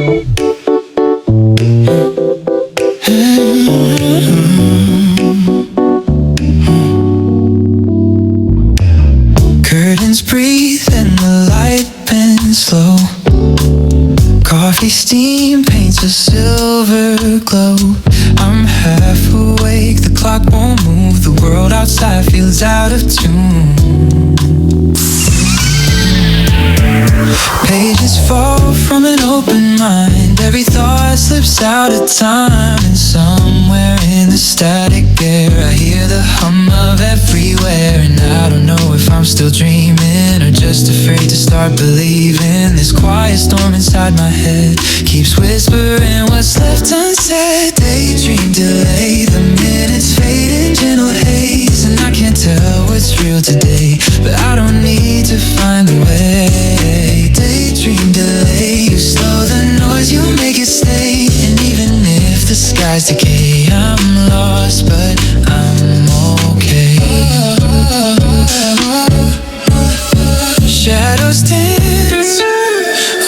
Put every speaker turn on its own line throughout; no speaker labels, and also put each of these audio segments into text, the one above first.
Curtains breathe and the light bends slow. Coffee steam paints a silver glow. I'm half awake, the clock won't move. The world outside feels out of tune. Pages fall from an open mind. Every thought slips out of time. And somewhere in the static air I hear the hum of everywhere. And I don't know if I'm still dreaming or just afraid to start believing. This quiet storm inside my head keeps whispering what's left unsaid. Daydream delay, the minutes fade in gentle haze. And I can't tell what's real today, but I don't need to find a way. Daydream delay, you slow the noise, you make it stay. And even if the skies decay, I'm lost, but I'm okay. Shadows dance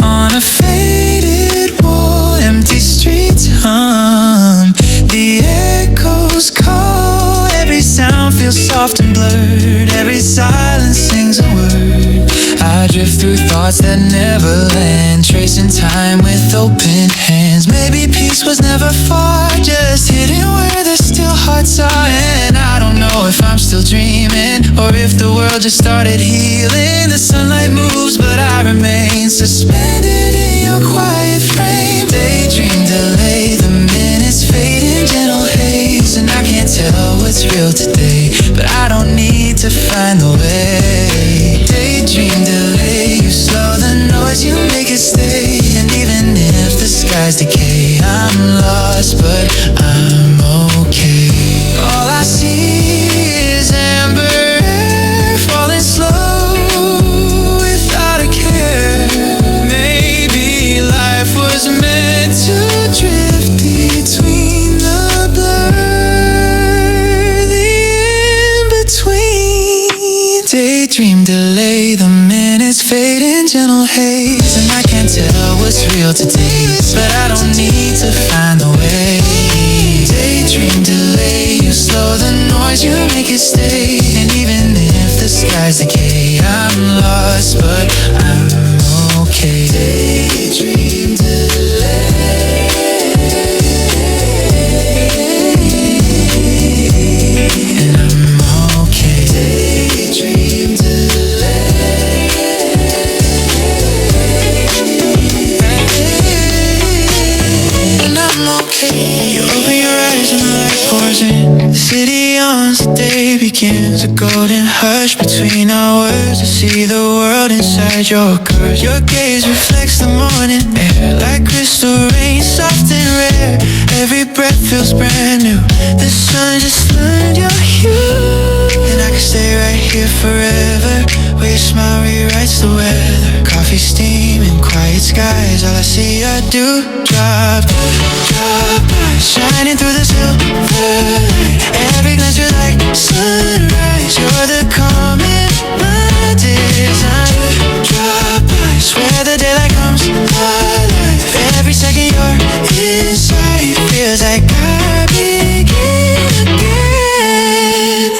on a faded wall, empty streets hum. The echoes call, every sound feels soft and blurred. Every silence sings a word. I drift through thoughts that never land, tracing time with open hands. Maybe peace was never far, just hidden where the still hearts are. And I don't know if I'm still dreaming or if the world just started healing. The sunlight moves, but I remain suspended in your quiet frame. Daydream delay, the minutes fade in gentle haze. And I can't tell what's real today, but I don't need to find the way. Daydream delay, you slow the noise, you make it stay. And even if the skies decay, I'm lost, but I'm okay. All I see is amber air falling slow without a care. Maybe life was meant to drift between the blur, the in-between. Daydream delay, the minutes fade in gentle haze. And I can't tell what's real today, but I don't need to find the way. Daydream delay, you slow the noise, you make it stay. And even if the skies decay, I'm lost, but I'm okay. Daydream delay, and I'm okay. Daydream delay, and I'm okay. You open your eyes and the light pours in. The city yawns, the day begins. A golden hush between our words. I see the world inside your curves. Your gaze reflects the morning air like crystal rain, soft and rare. Every breath feels brand new. The sun just learned your hue. And I can stay right here forever, where your smile rewrites the weather. Coffee steam and quiet skies, all I see are dewdrops, shining through the silver light. Every glance feels like sunrise. You're the calm in my design. Drop by, swear the daylight comes alive. Every second you're inside feels like I begin again.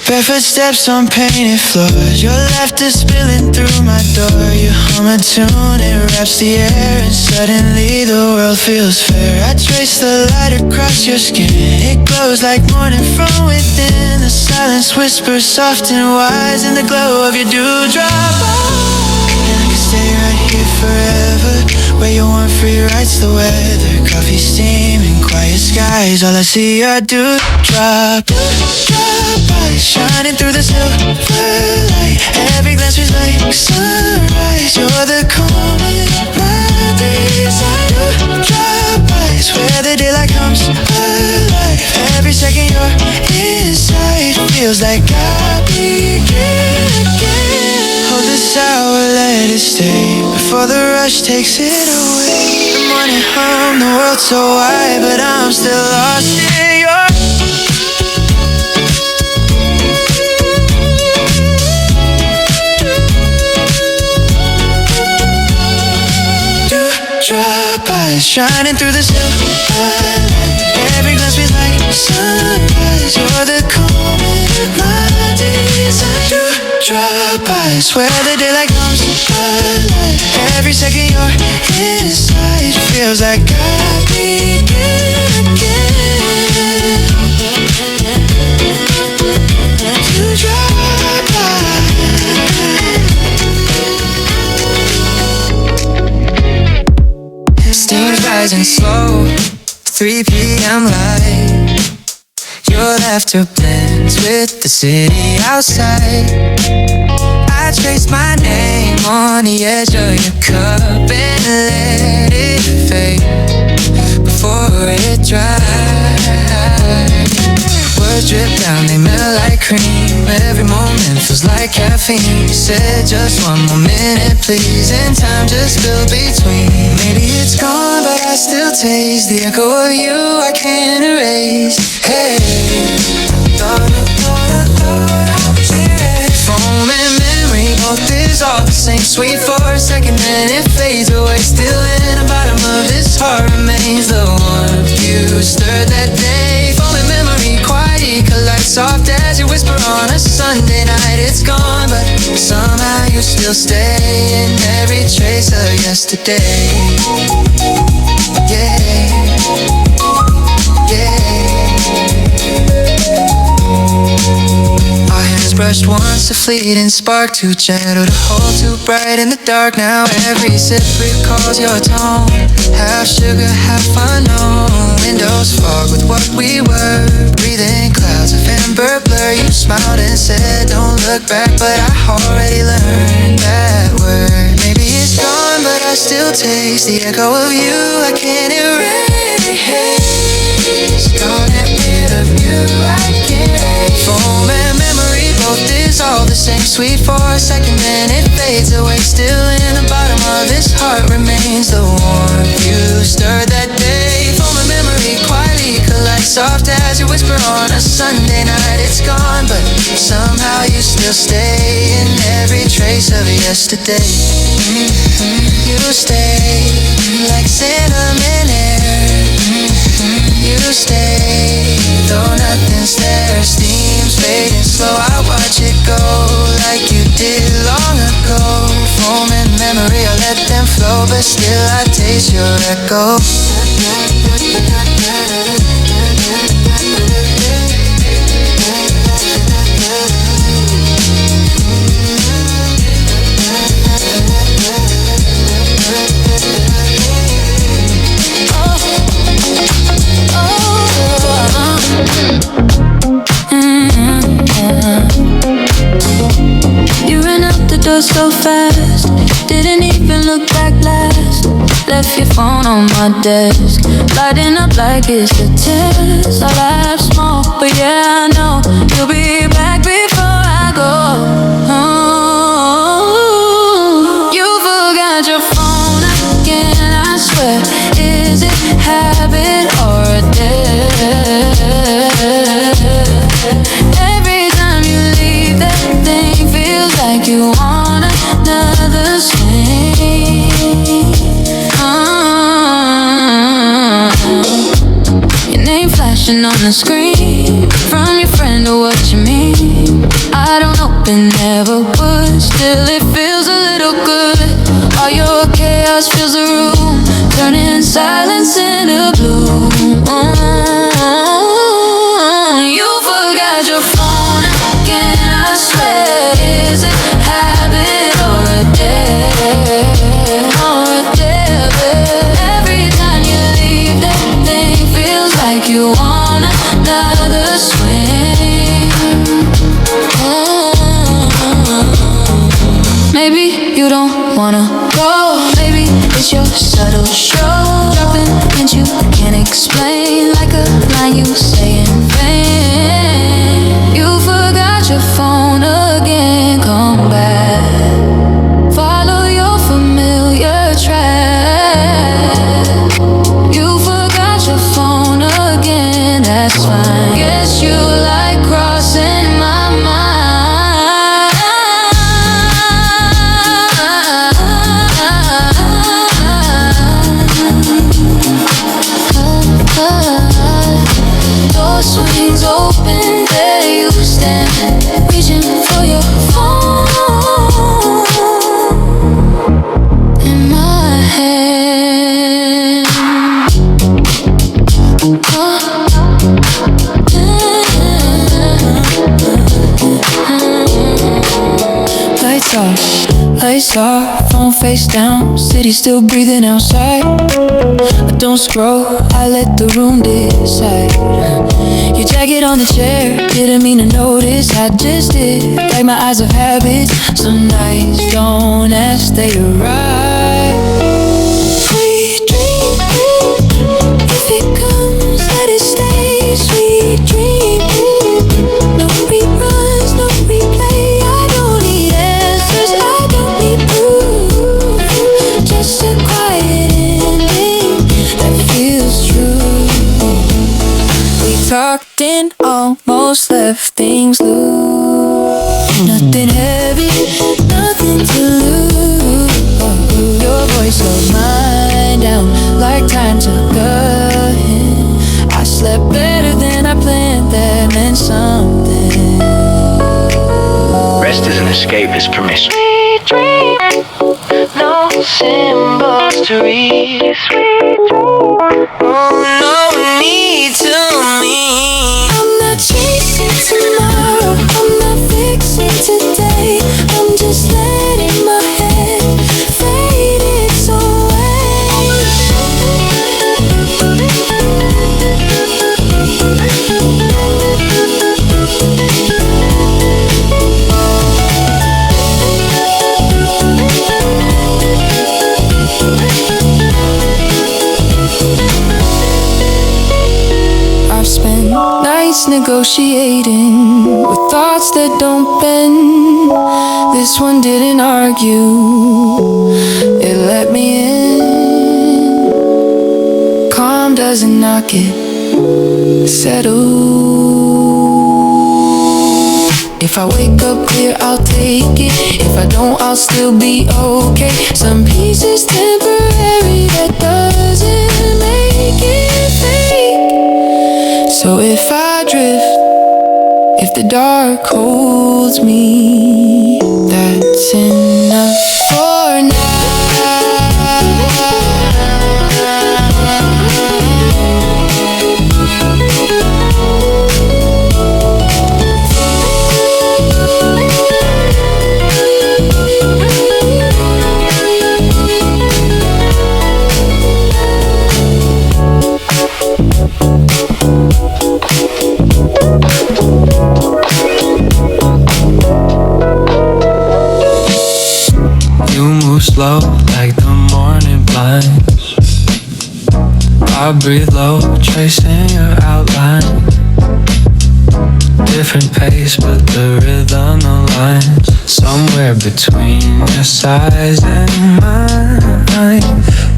Barefoot steps on painted floors, your laughter spilling through my door. You hum a tune, it wraps the air, and suddenly the world feels fair. I trace the light across your skin, it glows like morning from within. The silence whispers soft and wise in the glow of your dewdrop. And I can stay right here forever, where your warm free writes the weather. Coffee steam and quiet skies, all I see are dewdrop, shining through the silver light. Every glance feels like sunrise. You're the calm in my desire. Dewdrop eyes, where the daylight comes alive. Every second you're inside feels like I begin again. Hold this hour, let it stay before the rush takes it away. The morning home, the world's so wide, but I'm still lost in your do Drop by, shining through the silver. Every glance feels like sunrise. You're the calm in my desire. Drop by, swear the daylight comes alive. Every second you're inside feels like I begin again. You drop by. Steam's rising slow, 3 p.m. light. Your laughter blends with the city outside. I traced my name on the edge of your cup and let it fade before it dries. Words drip down, they melt like cream. Every moment feels like caffeine. You said just one more minute, please, and time just spilled between. Maybe it's gone, but I still taste the echo of you I can't erase. Hey, foam and memory, both dissolve the same. Sweet for a second, then it fades away. Still in the bottom of this heart remains the warmth you stirred that day. Foam and memory, quiet, collide, soft as you whisper on a Sunday night. It's gone, but somehow you still stay in every trace of yesterday. Yeah, yeah. Our hands brushed once, a fleeting spark, too gentle to hold, too bright in the dark. Now every sip recalls your tone, half sugar, half unknown. Windows fog with what we were, breathing clouds of amber blur. You smiled and said, don't look back, but I already learned that word. Maybe it's gone, but I still taste the echo of you I can't erase. Gone and rid of you I can't erase. Foam and memory both dissolve the same. Sweet for a second, then it fades away. Still in the bottom of this heart remains the warmth you stirred that day. Foam and memory quietly collide, soft as you whisper on a Sunday night. It's gone, but somehow you still stay in every trace of yesterday. You stay like cinnamon air. You stay, though nothing's there. Steam's fading slow, I watch it go like you did long ago. Foam and memory, I let them flow, but still I taste your echo.
You ran out the door so fast, didn't even look back last. Left your phone on my desk, lighting up like it's a test. I laugh small, but yeah, I know you'll be back before I go. Oh, you forgot your phone again, I swear. Is it habit or a debt? Every time you leave, that thing feels like you want another swing. Your name flashing on the screen, from your friend or what you mean. I don't hope it never would, still it feels a little good. All your chaos fills the room, turning silence into blue. You forgot your phone again, I swear. Is it habit or a debt? Or a debit? Every time you leave, that thing feels like you want another swing. Maybe you don't wanna go. Maybe it's your subtle show, dropping hints you can't explain, like a line you say in vain. You forgot your phone again, come back. Follow your familiar track. You forgot your phone again, that's fine. Guess you like crossing my mind. lights off, phone face down, city still breathing outside. I don't scroll, I let the room decide. Your jacket on the chair, didn't mean to notice, I just did. Like my eyes have habits, some nights don't ask, they arrive. Sweet dream, if it comes, let it stay. Sweet dream, no reruns, no replay. I don't need answers, I don't need proof. Just a quiet ending that feels true. We talked and almost left things loose. Nothing heavy, nothing to lose. Your voice slowed mine down like time took a hint. I slept better than I planned, that meant something.
Rest is an escape, it's permission.
Sweet dream, no symbols to read. Sweet dream, oh, no need to mean. I'm not chasing tomorrow, I'm not fixing today. I'm just letting my head fade its away. I've spent nights negotiating with thoughts that don't bend. This one didn't argue, it let me in. Calm doesn't knock it, settle. If I wake up clear, I'll take it. If I don't, I'll still be okay. Some pieces temporary, that doesn't make it fake. So if I drift, if the dark holds me, that's enough for now.
Slow like the morning blinds. I breathe low, tracing your outline. Different pace, but the rhythm aligns. Somewhere between your size and mine.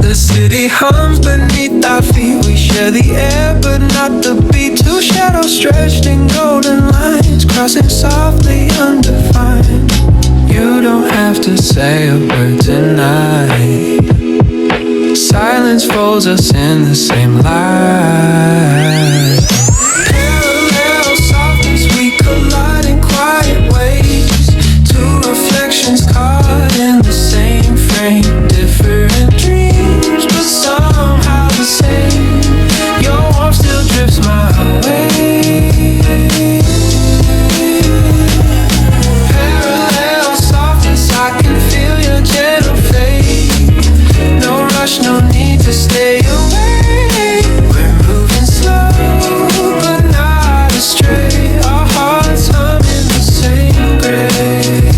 The city hums beneath our feet. We share the air, but not the beat. Two shadows stretched in golden lines, crossing softly undefined. You don't have to say a word tonight. Silence folds us in the same light. Parallel softness, we collide in quiet ways. Two reflections caught in the same frame. Different dreams, but somehow the same. Your warmth still drifts my way. No need to stay away. We're moving slow, but not astray. Our hearts hum in the same grave.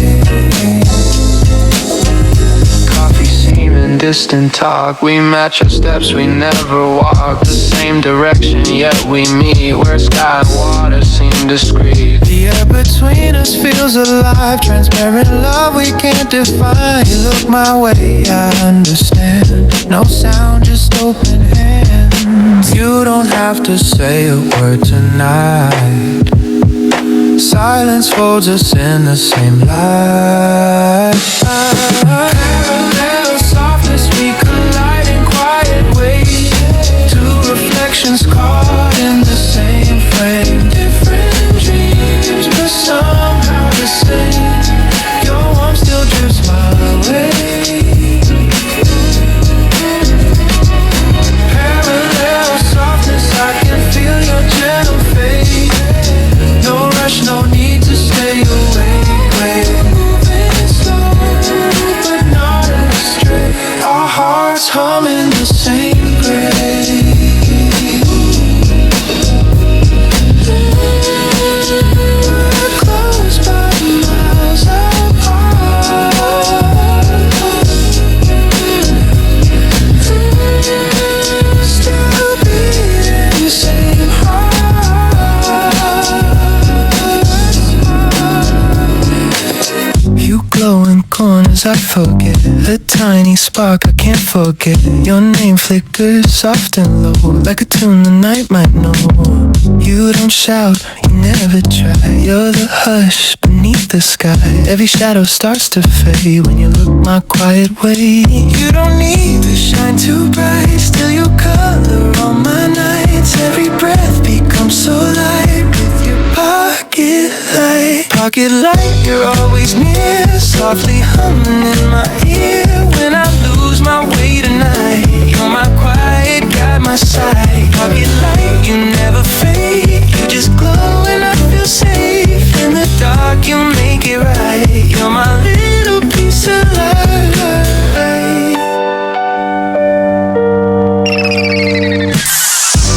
Coffee seeming distant talk. We match our steps, we never walk the same direction, yet we meet where sky and water seem discreet. The air between us feels alive. Transparent love we can't define. You look my way, I understand. No sound, just open hands. You don't have to say a word tonight. Silence folds us in the same light. Parallel softness, we collide in quiet ways. Two reflections caught in the same frame. Different dreams, but somehow the same. Your warmth still drifts my way. No need to stay awake. We're moving slow, but the same grave. Close but miles apart. Still beating the same heart. You glow in corners I forget, a tiny spark I can't forget. Your name flickers soft and low, like a tune the night might know. You don't shout, you never try. You're the hush beneath the sky. Every shadow starts to fade when you look my quiet way. You don't need to shine too bright, still you color all my nights. Every breath becomes so light with your pocket light. Pocket light, you're always near, softly humming in my ear. When I lose my way tonight, you're my quiet guide, my side. Pocket light, you never fade, you just glow and I feel safe. In the dark, you make it right. You're my little piece of light.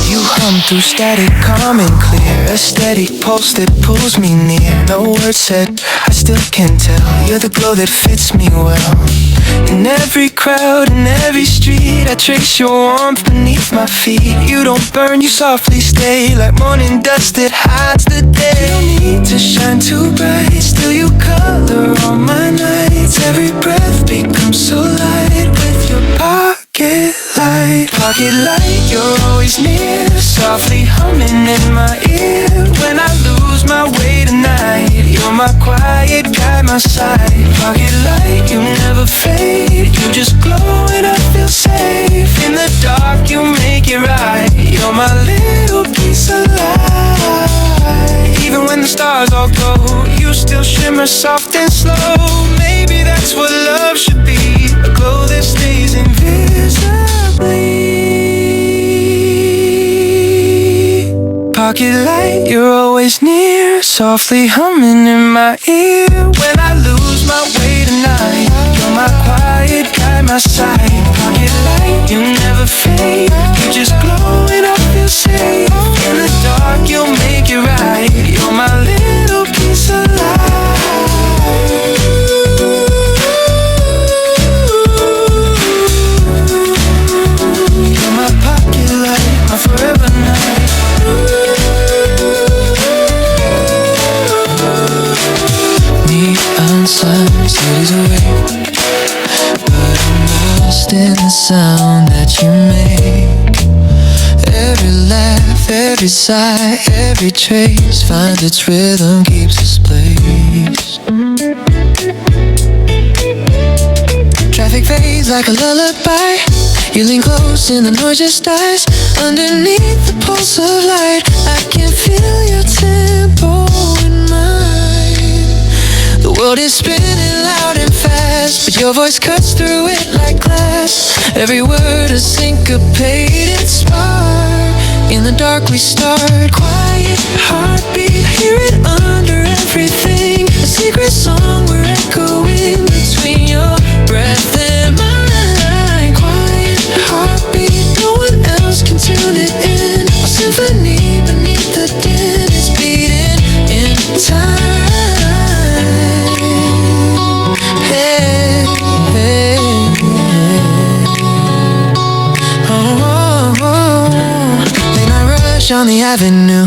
You hum through static, calm and clear, a steady pulse that pulls me near. No words said, I still can tell. You're the glow that fits me well. In every crowd, in every street, I trace your warmth beneath my feet. You don't burn, you softly stay, like morning dust that hides the day. You don't need to shine too bright, still you color all my nights. Every breath becomes so light with your pocket light. Pocket light, you're always near, softly humming in my ear. When I lose my way tonight, you're my quiet guide, my side. Pocket light, you never fade, you just glow and I feel safe. In the dark, you make it right. You're my little piece of light. Even when the stars all go, you still shimmer soft and slow. Maybe that's what love should be, a glow that stays invisibly. Pocket light, you're always near, softly humming in my ear. When I lose my way tonight, you're my quiet guide, my side. Pocket light, you never fade, you just glow and I feel safe. In the dark, you'll make it right. You're my little piece of light. You're my pocket light, my forever night. Neon signs, cities awake, but I'm lost in the sound that you make. Every laugh, every sigh, every trace finds its rhythm, keeps its place. Traffic fades like a lullaby. You lean close and the noise just dies. Underneath the pulse of light, I can feel your tempo in mine. The world is spinning loud and fast, but your voice cuts through it like glass. Every word a syncopated spark. In the dark we start, quiet heartbeat, hear it under everything. A secret song we're echoing between your breath and mine. Quiet heartbeat, no one else can tune it in. A symphony beneath the din, it's beating in time. Hey, hey, hey. Late night rush on the avenue,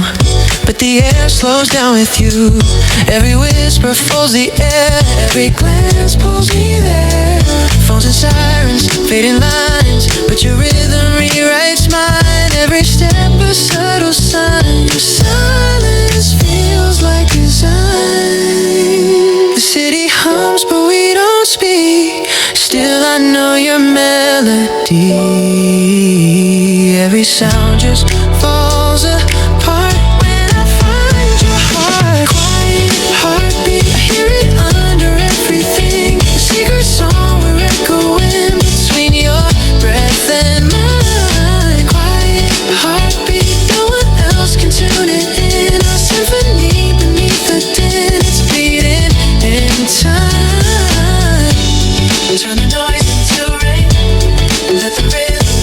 but the air slows down with you. Every whisper fills the air, every glance pulls me there. Phones and sirens, fading lines, but your rhythm rewrites mine. Every step a subtle sign, your silence feels like design. The city hums but we don't speak, still I know your melody. Every sound just falls apart when I find your heart. Quiet heartbeat, I hear it under everything. A secret song we're echoing between your breath and mine. Quiet heartbeat, no one else can tune it in. A symphony beneath the din, it's beating in time. Turn the noise into rain, let the rhythm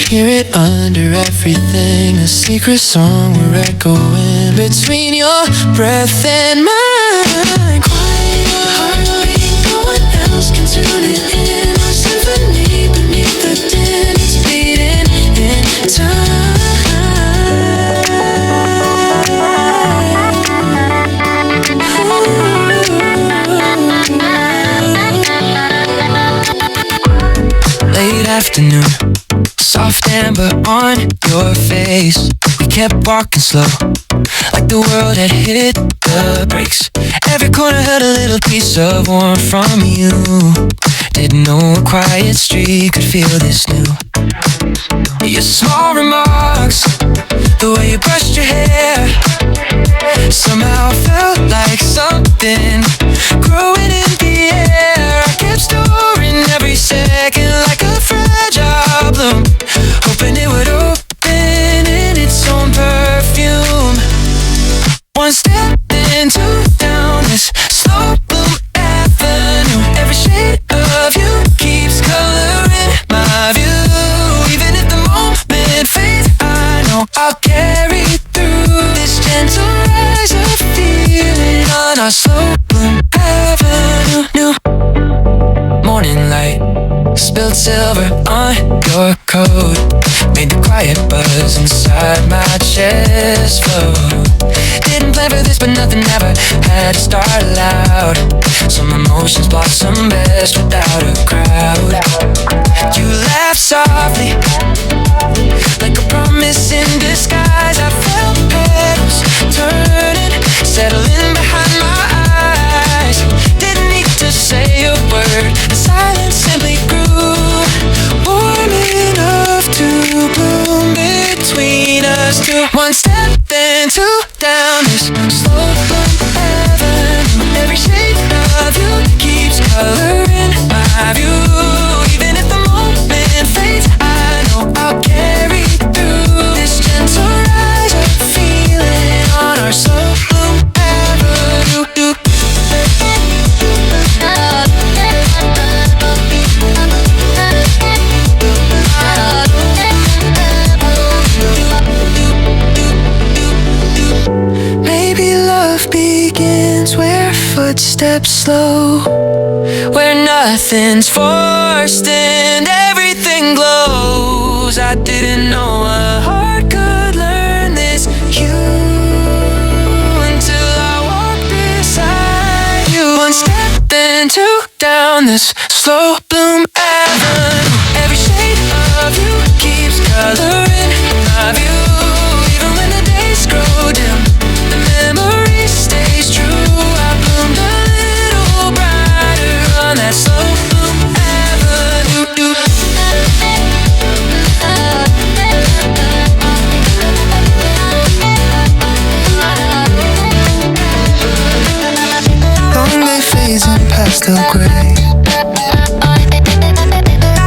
Hear it under everything, a secret song we're echoing between your breath and mine. Quiet heartbeat, no one else can tune it in. A symphony beneath the din, it's beating in time. Late afternoon, soft amber on your face. We kept walking slow, like the world had hit the brakes. Every corner had a little piece of warmth from you. Didn't know a quiet street could feel this new. Your small remarks, the way you brushed your hair, somehow felt like something growing in the air. I kept storing every second like a fragile bloom, hoping it would open in its own perfume. One step then two down this slow bloom avenue. Every shade of you keeps coloring my view. Even if the moment fades, I know I'll carry through this gentle rise of feeling on our slow bloom avenue. New morning light spilled silver on your coat, made the quiet buzz inside my chest float. Didn't plan for this, but nothing ever had to start loud. Some emotions blossom best without a crowd. You laughed softly, like a promise in disguise. I felt petals turning, settling behind my eyes. Didn't need to say a word, the silence simply grew, warm enough to bloom between us two. One step then two down this slow bloom avenue. Every shade of you keeps coloring my view. Even if the moment fades, I know I'll carry through this gentle rise of feeling on our slow bloom avenue. Maybe love begins where footsteps slow, where nothing's forced and everything glows. I didn't know a heart could learn this you until I walked beside you. One step then two down this slow bloom avenue. Every shade of you keeps coloring my view. Even when the days grow dim, the memory stays true. I bloomed a little brighter on that slow bloom avenue. Long day fades in pastel gray,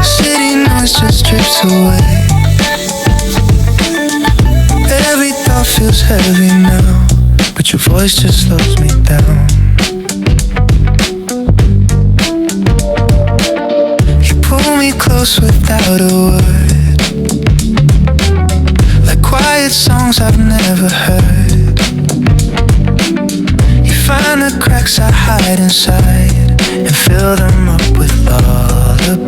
city noise just drifts away. Every thought feels heavy now, but your voice just slows me down. You pull me close without a word, like quiet songs I've never heard. You find the cracks I hide inside and fill them up with lullabies.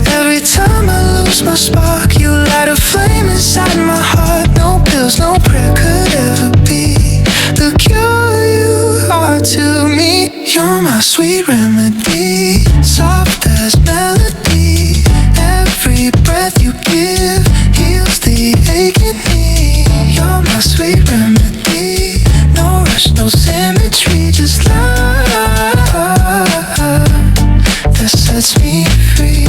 Every time I lose my spark, you light a flame inside my heart. No pills, no prayer could ever be the cure you are to me. You're my sweet remedy, soft as melody. Every breath you give heals the ache in me. You're my sweet remedy, no rush, no symmetry, just love that sets me free.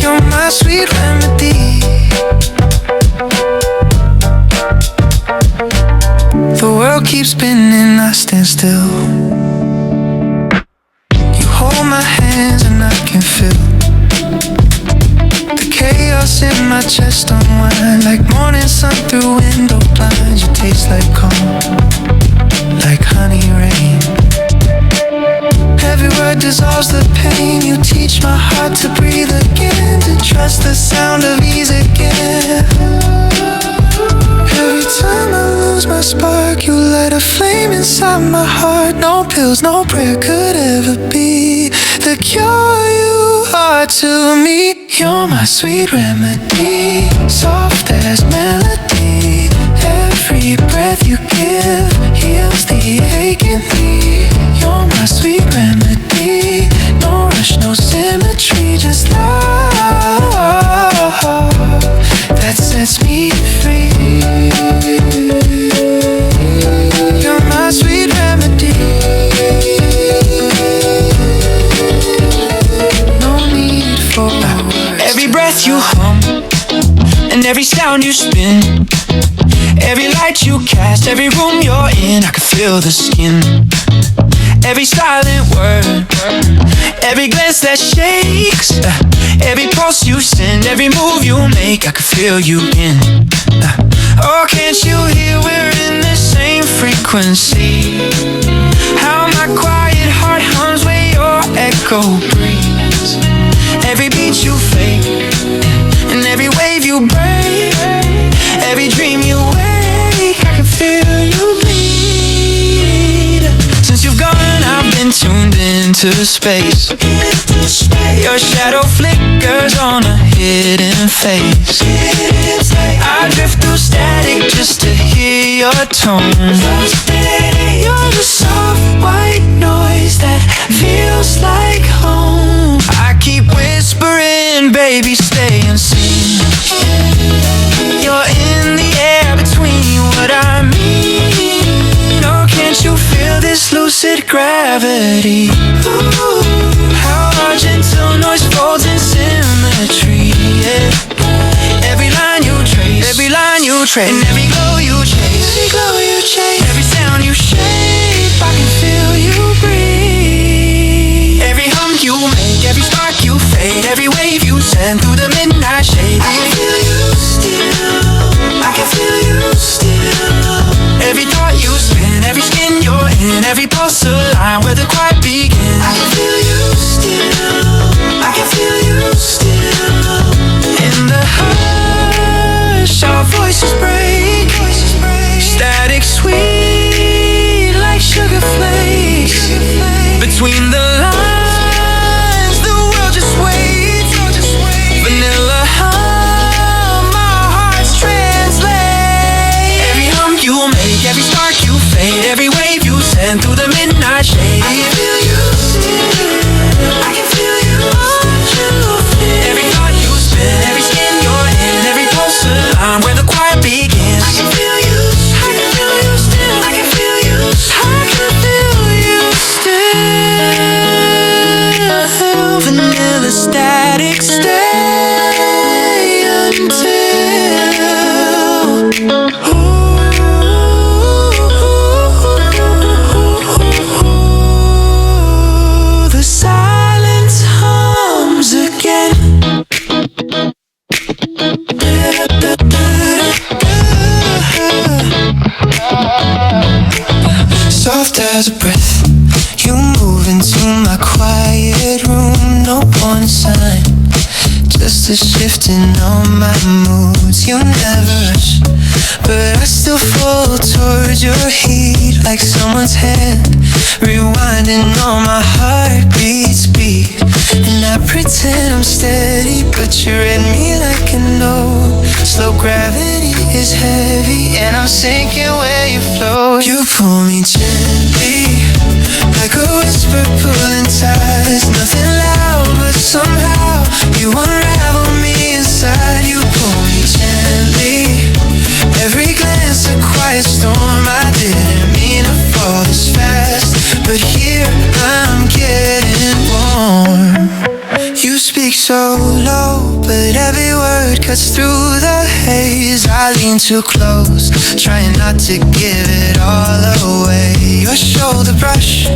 You're my sweet remedy. The world keeps spinning, I stand still. You hold my hands and I can feel the chaos in my chest unwind, like morning sun through window blinds. You taste like calm, like honey rain. Every word dissolves the pain. You teach my heart to breathe again, to trust the sound of ease again. Every time I lose my spark, you light a flame inside my heart. No pills, no prayer could ever be the cure you are to me. You're my sweet remedy, soft as melody. Every breath you give heals the ache in me. You're my sweet remedy, no rush, no symmetry, just love that sets me free. You're my sweet remedy. No need for hours. Every breath you hum and every sound you spin, every light you cast, every room you're in, I can feel the skin. Every silent word, every glance that shakes, every pulse you send, every move you make, I can feel you in. Oh, can't you hear we're in the same frequency? How my quiet heart hums where your echo breathes. Every beat you fake, and every wave you break, every dream you wake, I can feel you bleed. Since you've gone, I've been tuned into space. Your shadow flickers on a hidden face. I drift through static just to hear your tone. You're the soft white noise that feels like home. I keep whispering, baby, stay and sing. You're in the air between what I mean. Oh, can't you feel this lucid gravity? Ooh, how our gentle noise folds in symmetry, yeah. Every line you trace, every line you trace, and every glow you chase, every glow you chase, every sound you shape, I can feel you breathe. Every hum you make, every spark you fade, every wave you send through the midnight shade, I can feel you still, I can feel you still. Every thought you spin, every skin you're in, every pulse align where the quiet begins, I can feel you still, I can feel you still. In the hush, our voices break, static sweet like sugar flakes. Between the lines, the world just waits. Vanilla hum, our hearts translate. Every hum you make, every spark you fade, every wave you send through the midnight shade, I can feel you still, I can feel you still. Every thought you spin, every skin you're in, every pulse align where the quiet begins, I can feel you, I can feel you still, I can feel you, I can feel you still. Vanilla static, stay until the silence hums again. Soft as a breath, you move into my quiet room. No one sign, just a shifting on my moods. You never rush, but I still fall towards your heat like someone's hand rewinding on my heartbeat's beat. And I pretend I'm steady, but you read me like a note. Slow gravity is heavy, and I'm sinking where you float. You pull me gently, like a whisper pulling ties. Nothing loud, but somehow you unravel me inside. You pull me gently, every glance a quiet storm. I didn't mean to fall this fast, but here I'm getting warm. You speak so low, but every word cuts through the haze. I lean too close, trying not to give it all away. Your shoulder brush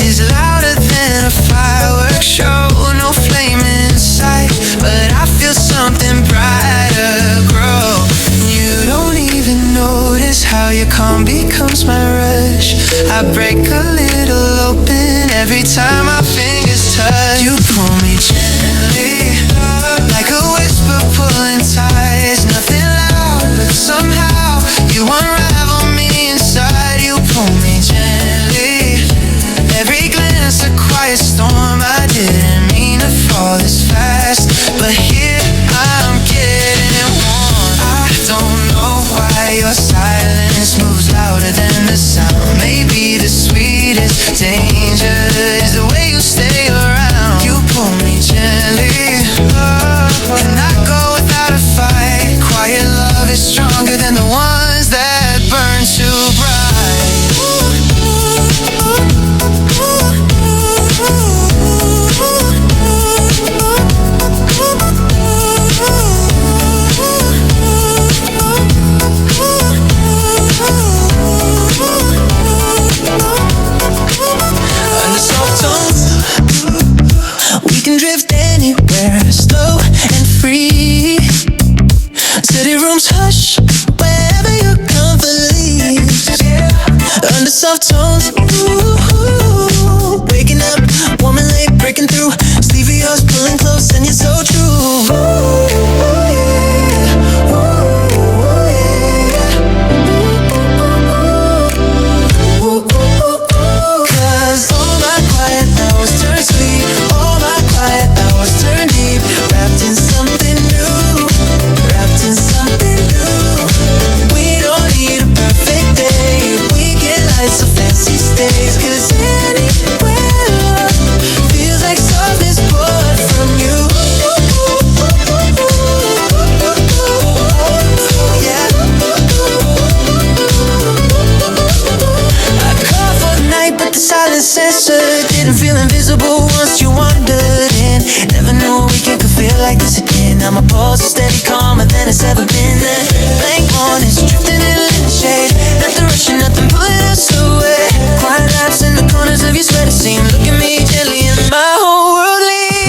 is louder than a fireworks show. No flame in sight, but I feel something brighter grow. You don't even notice how your calm becomes my rush. I break a little open every time my fingers 'cause you pull me gently, like a whisper pulling ties. Nothing loud, but somehow you unravel me inside. You pull me gently, every glance a quiet storm. I didn't mean to fall this fast, but here I'm getting warm. I don't know why your silence moves louder than the sound. Maybe the sweetest danger is the way you stay around. You pull me gently, and I go without a fight. Quiet love is stronger than the ones that burn too bright. Under soft tones, we can drift anywhere, slow and free. City rooms hush wherever your comfort leaves. Under soft tones, ooh, waking up, warm and late, breaking through. Sleeve of yours pulling close, and you're so true. Cause all my quiet hours turn sweet, all my quiet hours turn deep. Wrapped in something new, wrapped in something new. We don't need a perfect day, we can light some fancy stays. Cause anywhere love feels like softness poured from you. Yeah. I called for the night, but the silence answered. Didn't feel invisible once you wandered in. Never knew a weekend could feel like this again. Now my pulse is steady, calmer than it's ever been. That blank mornings drifting in the shade. Nothing rushing, nothing pulling us away. Quiet laps in the corners of your sweater seam. Look at me gently and my whole world leaves.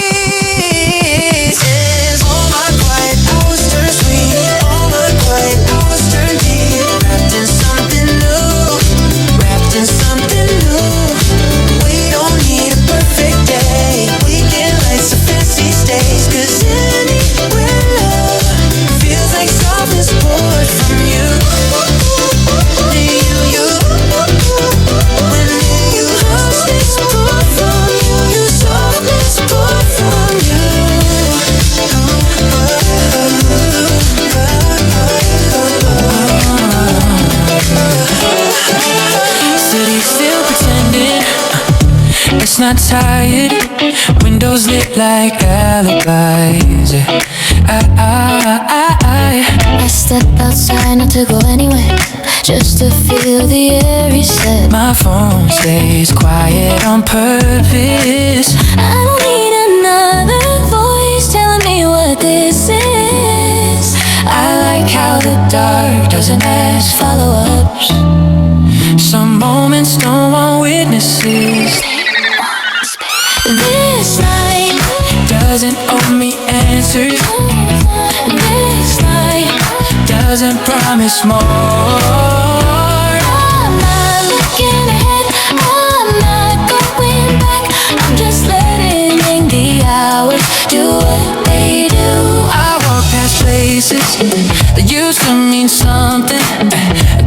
Yes, all my quiet hours turn sweet, all my quiet hours turn deep. Wrapped in something new, wrapped in something new. We don't need a perfect day, we can light some fancy stays. Cause anywhere love feels like softness poured from you. When you softness poured from you, softness poured from you. City still pretending it's not tired. Windows lit like alibis.
I step outside not to go anywhere, just to feel the air reset.
My phone stays quiet on purpose.
I don't need another voice telling me what this is.
I like how the dark doesn't ask
Follow-ups.
some moments don't want witnesses.
This night
Doesn't owe me answers,
This night
doesn't promise more.
I'm not looking ahead, I'm not going back. I'm just letting the hours do what they do.
I walk past places that used to mean something.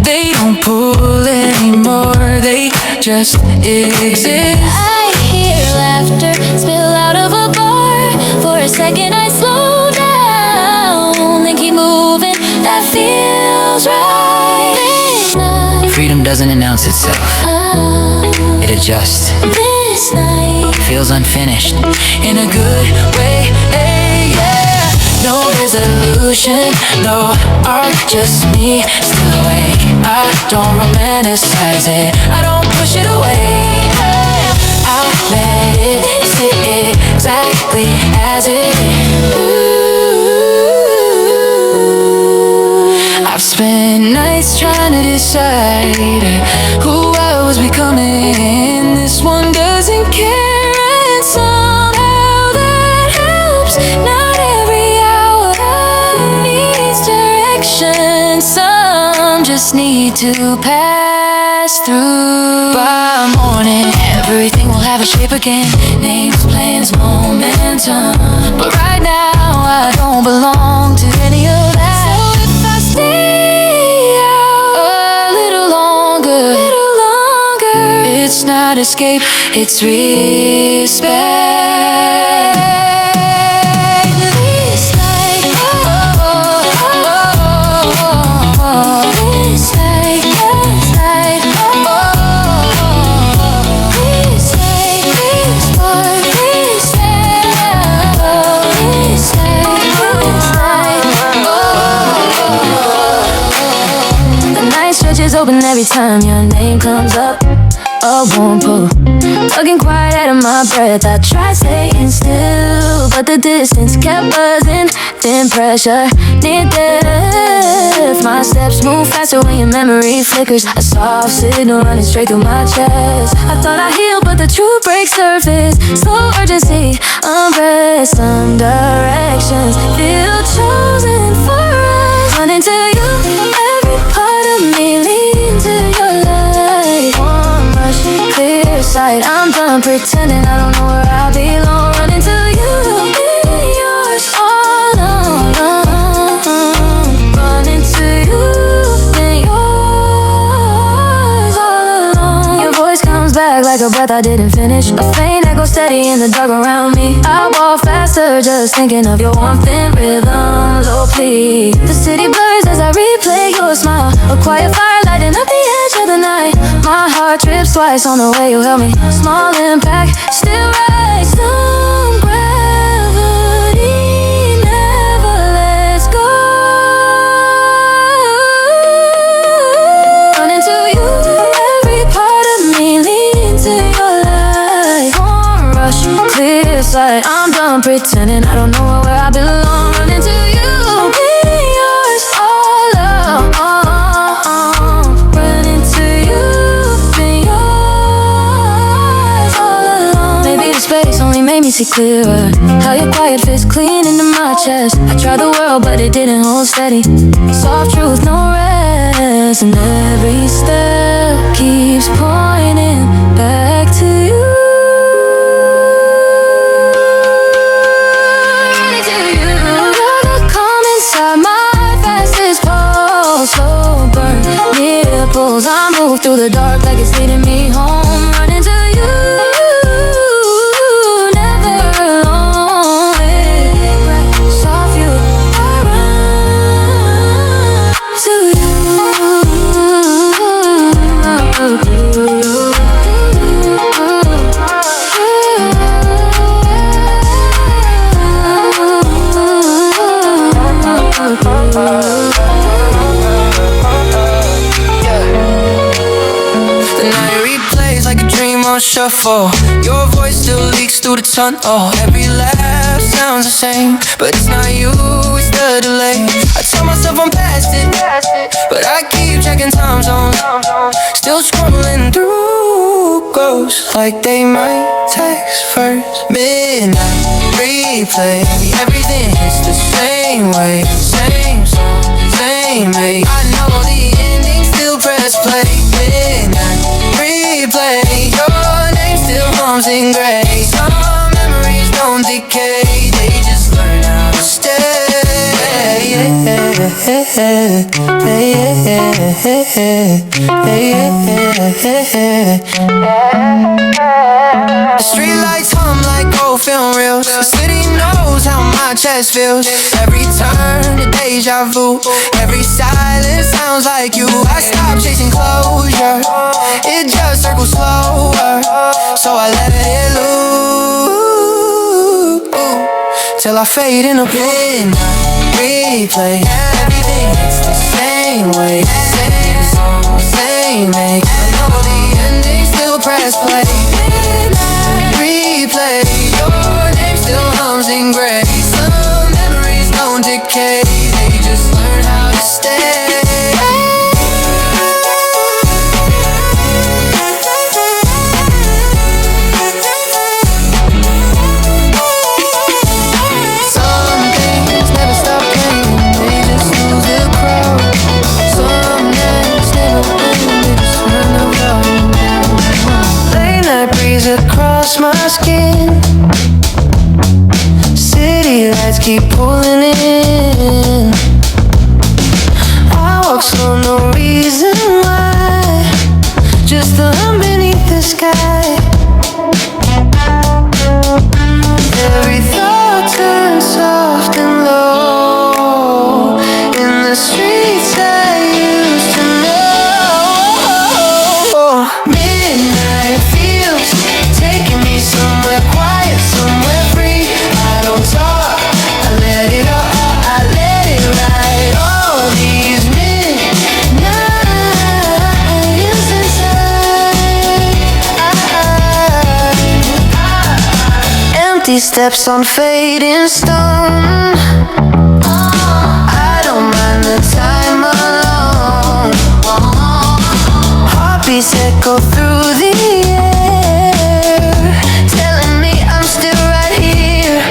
They don't pull anymore, they just exist.
I hear laughter spill out of a bar. For a second I slow down, then keep moving, that feels right. This night,
Freedom doesn't announce itself, it adjusts.
this night,
Feels unfinished in a good way, yeah. No resolution, no arc, just me still awake. I don't romanticize it, I don't push it away. I let it sit exactly as it is. I've spent nights trying to decide who I was becoming. This one doesn't care, and somehow that helps. Not every hour needs direction, some just need to pass
pass through. By morning, everything will have a shape again. Names, plans, momentum. But right now, I don't belong to any of that. So if I stay out a little longer, it's not escape, it's respect. Open every time your name comes up. A warm pull, tugging quiet out of my breath. I tried staying still, but the distance kept buzzing. Thin pressure, near death. My steps move faster when your memory flickers. A soft signal running straight through my chest. I thought I healed, but the truth breaks surface. Slow urgency, unrest, some directions feel chosen for us. Running to you, every part of me leans to your light. One rush, clear sight. I'm done pretending I don't know where I belong. Running to you, be yours all alone. Running to you, be yours all alone. Your voice comes back like a breath I didn't finish. A faint echo steady in the dark around me. I walk faster just thinking of your warmth and rhythm. Oh please, the city blurs as I replay your smile. A quiet fire lighting up the edge of the night. My heart trips twice on the way you held me. Small impact, still right. Some gravity never lets go. Running to you, every part of me leans to your light. Warm rush, clear sight. I'm done pretending I don't know where I belong. Running to you, be yours all alone. Running to you, be yours all alone. Maybe the space only made me see clearer. How your quiet fits clean into my chest. I tried the world, but it didn't hold steady. Soft truth, no rest, and every step keeps pointing back to you. I move through the dark like it's leading me home. Running to you, never alone. Soft you, I run to you.
Shuffle. Your voice still leaks through the tunnel. Every laugh sounds the same, but it's not you, it's the delay. I tell myself I'm past it, but I keep checking time zones. Still scrolling through ghosts like they might text first. Midnight replay, everything hits the same way. Same song, same make. I know the ending, still press play. Midnight replay, your name still hums in gray. Some memories don't decay, they just learn how to stay. The streetlights hum like old film reels. The city knows how my chest feels. Every turn, a deja vu. Every silence sounds like you. I stopped chasing closure, it just circles slower. So I let it loop till I fade in a midnight replay. Everything hits the same way. Same song, same make. I know the ending, still press play. Midnight replay, your name still hums in gray. Some memories don't decay, they just learn how to stay.
keep pulling in. I walk slow, no reason why, just the hum beneath the sky. Every thought turns soft and low in the streets I used to know. Midnight feels taking me somewhere quiet, somewhere free. I don't talk, I let it all, I let it ride. All these midnights inside. Empty steps on fading stone. I don't mind the time alone. Heartbeats echo through the air, telling me I'm still right here.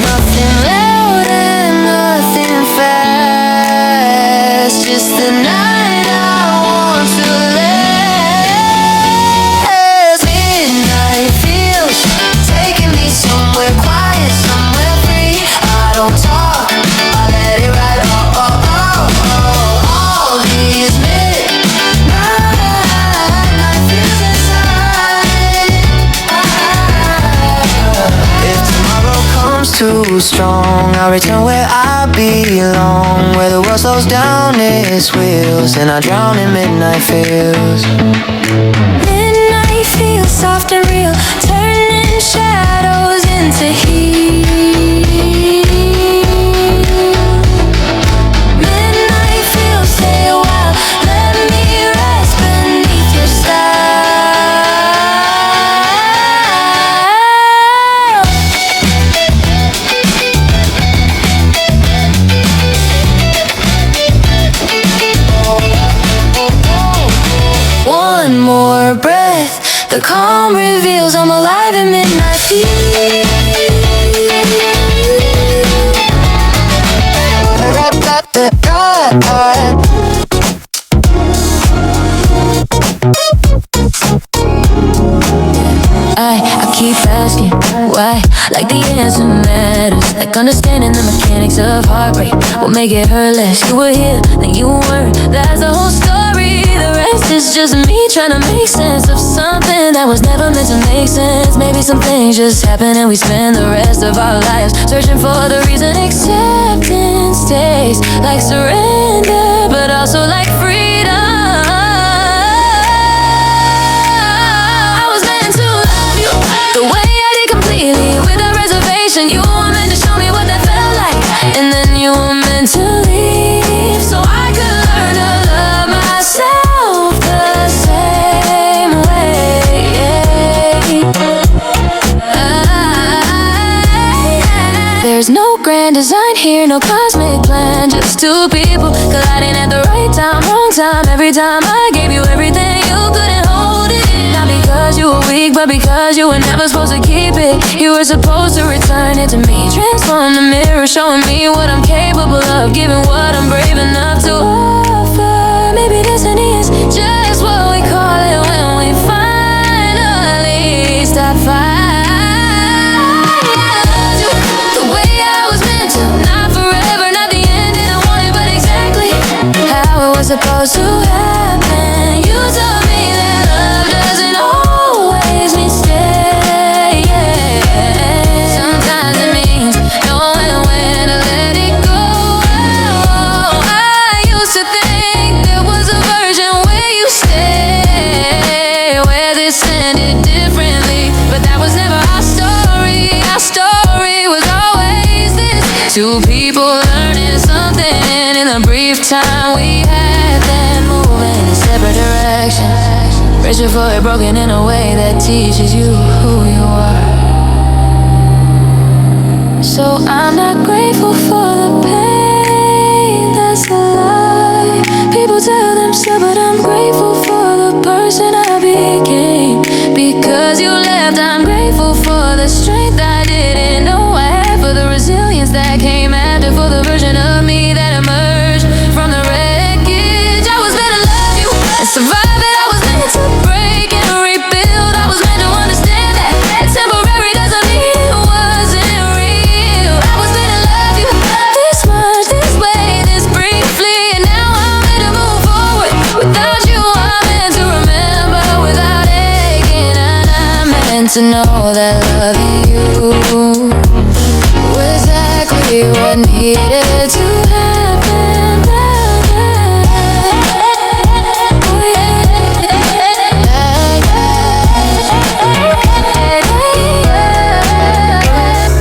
Nothing loud and nothing fast, just the night I want to last. Midnight feels taking me somewhere quiet, somewhere free. I don't talk, I let it ride. All these midnight feels inside. If tomorrow comes too strong, I'll return where I belong, where the world slows down its wheels and I drown in midnight feels. Midnight feels soft and real, turning shadows into heat. Midnight feels, stay a while, let me rest beneath your style. One more breath, the calm reveals I'm alive in midnight feels. I keep asking why, like the answer matters, like understanding the mechanics of heartbreak will make it hurt less. You were here, then you weren't, that's the whole story. The rest is just me trying to make sense of something that was never meant to make sense. Maybe some things just happen and we spend the rest of our lives searching for the reason. Acceptance tastes like surrender, but also like freedom. I was meant to love you the way I did, completely without reservation. You were meant to show me what that felt like, and then you were meant to leave so I could learn to love myself the same way. There's no grand design here, no cosmic plan, just two people colliding at the right time, wrong time. Every time I gave you everything, you couldn't hold it. Not because you were weak, but because you were never supposed to keep it. You were supposed to return it to me, transform the mirror, showing me what I'm capable of, giving what I'm brave enough to offer. Maybe destiny is just what we call it when we finally stop fighting. Supposed to happen. You told me that love doesn't always mean stay. Sometimes it means knowing when to let it go. I used to think there was a version where you stay, where this ended differently, but that was never our story. Our story was always this: two people learning something in the brief time we had. Separate directions, reaching for it broken in a way that teaches you who you are. So I'm not grateful for the pain that's a lie. People tell themselves, but I'm grateful for the person I became. Because you left, I'm grateful for the strength I didn't know I had, for the resilience that came after, for the version of me that emerged from the wreckage. I was meant to love you and survive it. I was meant to break and rebuild. I was meant to understand that temporary doesn't mean it wasn't real. and to know that loving you was exactly what needed to happen. Oh yeah.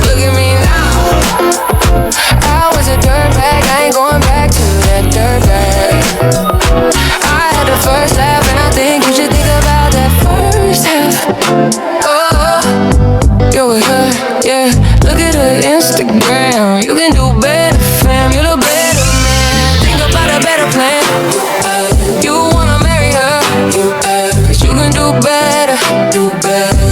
Look at me now. I was a dirtbag, I ain't going back to that dirtbag. I had the first laugh, and I think you should think about that first half. Oh, you're with her, yeah. Look at her Instagram. You can do better, fam. You're the better man. Think about a better plan. You wanna marry her, cause you can do better.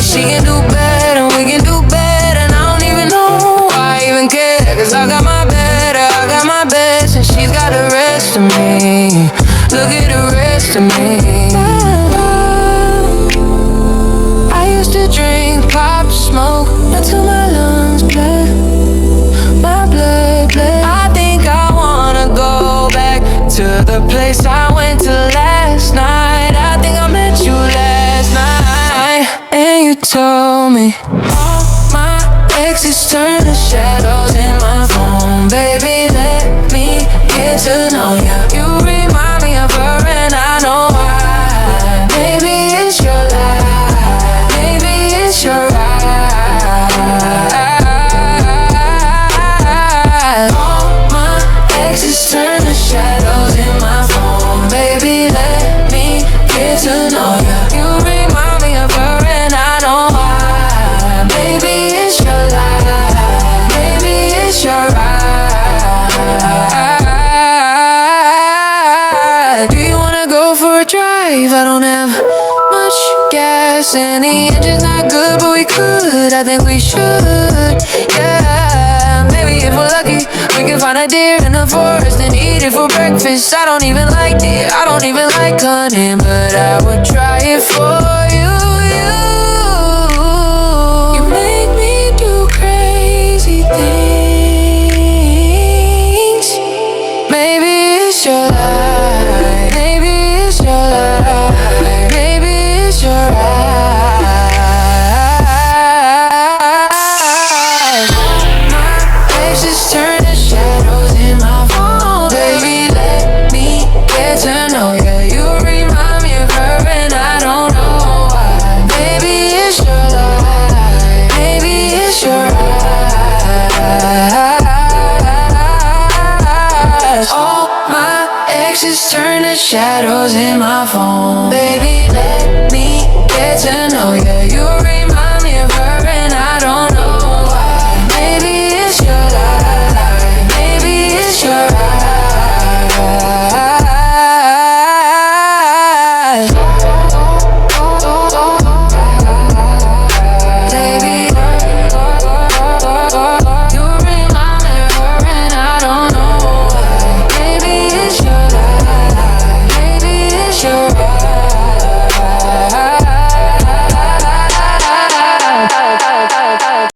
She can do better, we can do better. And I don't even know why I even care, cause I got my better, I got my best, and she's got the rest of me. Look at the rest of me. I used to drink, pop, smoke until my lungs bled, my blood bled. I think I wanna go back to the place I went to last night. I think I met you last night, and you told me all my exes turn to shadows in my phone. Baby, let me get to know ya. You remind me of her, and I know why. Maybe it's your life, maybe it's your right. All my exes turn to shadows in my phone. Baby, let me get to know ya. You remind me of her, and I know why. Maybe it's your life, maybe it's your right. Do you wanna go for a drive? I don't have much gas, and the engine's not good, but we could. I think we should, yeah. Maybe if we're lucky, we can find a deer in the forest and eat it for breakfast. I don't even like deer, I don't even like hunting, but I would try it for you. You make me do crazy things. Maybe it's your life, maybe it's your life, maybe it's your eyes. My exes turn to shadows in my phone. Baby, let me get to know ya. You remind me of her, and I don't know why. Maybe it's your life, maybe it's your eyes. All my exes turn to shadows in my phone. Baby, let me get to know ya. You remind